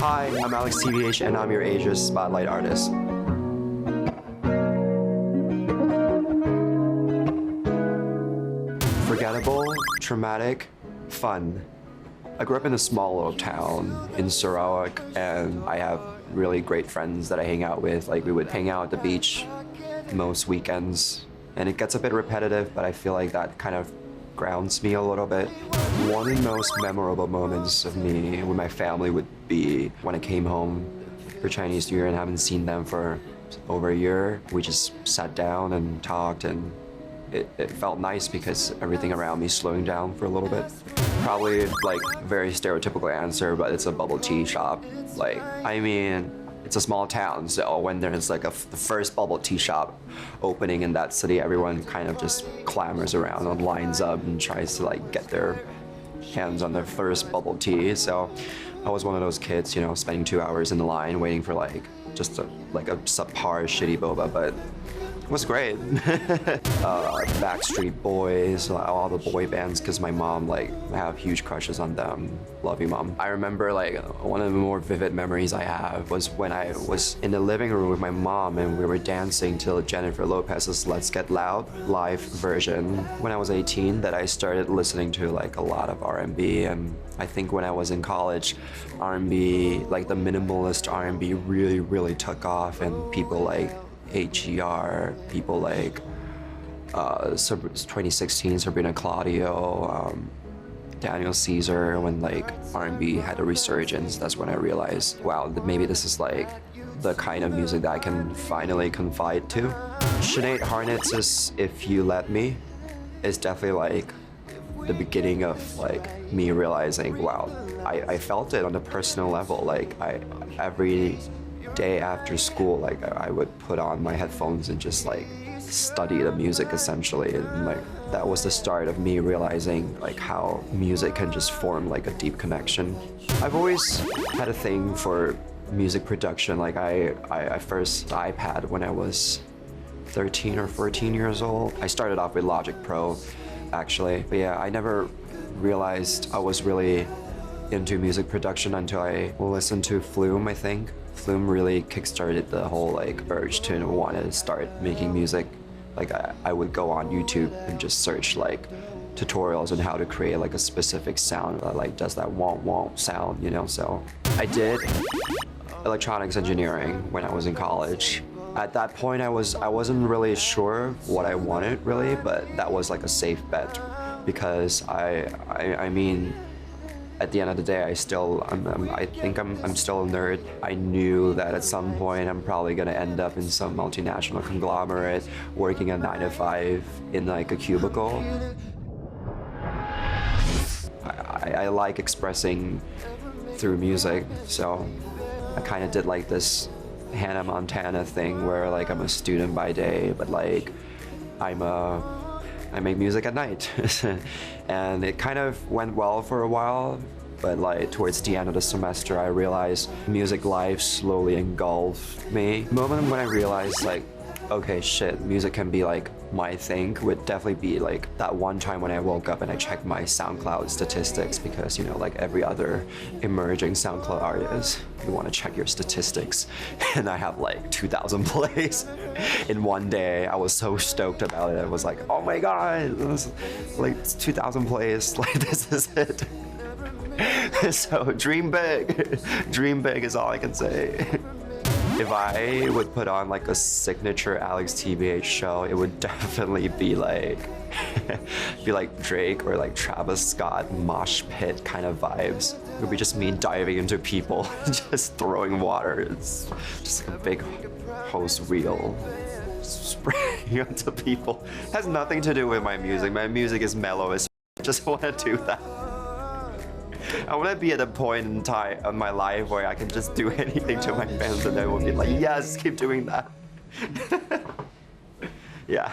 Hi, I'm alextbh and I'm your Asia's spotlight artist. Forgettable, traumatic, fun. I grew up in a small little town in Sarawak, and I have really great friends that I hang out with. Like, we would hang out at the beach most weekends, and it gets a bit repetitive, but I feel like that kind of grounds me a little bit. One of the most memorable moments of me with my family would be when I came home for Chinese New Year and haven't seen them for over a year. We just sat down and talked, and it felt nice because everything around me slowing down for a little bit. Probably like very stereotypical answer, but it's a bubble tea shop. Like, I mean, it's a small town, so when there's like the first bubble tea shop opening in that city, everyone kind of just clamors around and lines up and tries to like get their hands on their first bubble tea. So I was one of those kids, you know, spending 2 hours in the line waiting for like just a subpar shitty boba, but it was great. Backstreet Boys, all the boy bands, because my mom, like, I have huge crushes on them. Love you, Mom. I remember, like, one of the more vivid memories I have was when I was in the living room with my mom and we were dancing to Jennifer Lopez's Let's Get Loud live version. When I was 18, that I started listening to, like, a lot of R&B, and I think when I was in college, R&B, like the minimalist R&B really took off, and people like HER, people like 2016 Sabrina Claudio, Daniel Caesar, when like R&B had a resurgence. That's when I realized, wow, maybe this is like the kind of music that I can finally confide to. Sinead Harnett's If You Let Me is definitely like the beginning of like me realizing, wow, I felt it on a personal level. Like every day after school, like I would put on my headphones and just like study the music essentially, and like that was the start of me realizing like how music can just form like a deep connection. I've always had a thing for music production. Like I first iPad when I was 13 or 14 years old. I started off with Logic Pro actually, but yeah, I never realized I was really into music production until I listened to Flume, I think. Flume really kickstarted the whole like urge to want to start making music. Like I would go on YouTube and just search like tutorials on how to create like a specific sound that like does that womp sound, you know. So I did electronics engineering when I was in college. At that point I wasn't really sure what I wanted really, but that was like a safe bet because I mean, at the end of the day, I think I'm still a nerd. I knew that at some point I'm probably gonna end up in some multinational conglomerate working a 9 to 5 in like a cubicle. I like expressing through music, so I kind of did like this Hannah Montana thing where like I'm a student by day, but like I make music at night. And it kind of went well for a while, but like towards the end of the semester I realized music life slowly engulfed me. The moment when I realized like, okay, shit, music can be like my thing would definitely be like that one time when I woke up and I checked my SoundCloud statistics, because you know, like every other emerging SoundCloud artist, you want to check your statistics, and I have like 2,000 plays in one day. I was so stoked about it. I was like, oh my god, this, like 2,000 plays, like this is it. So dream big is all I can say. If I would put on like a signature alextbh show, it would definitely be like Drake or like Travis Scott mosh pit kind of vibes. It would be just me diving into people, just throwing water. It's just like a big hose reel spraying onto people. It has nothing to do with my music. My music is mellow as I just want to do that. I want to be at a point in time of my life where I can just do anything to my fans and they will be like, yes, keep doing that. Yeah.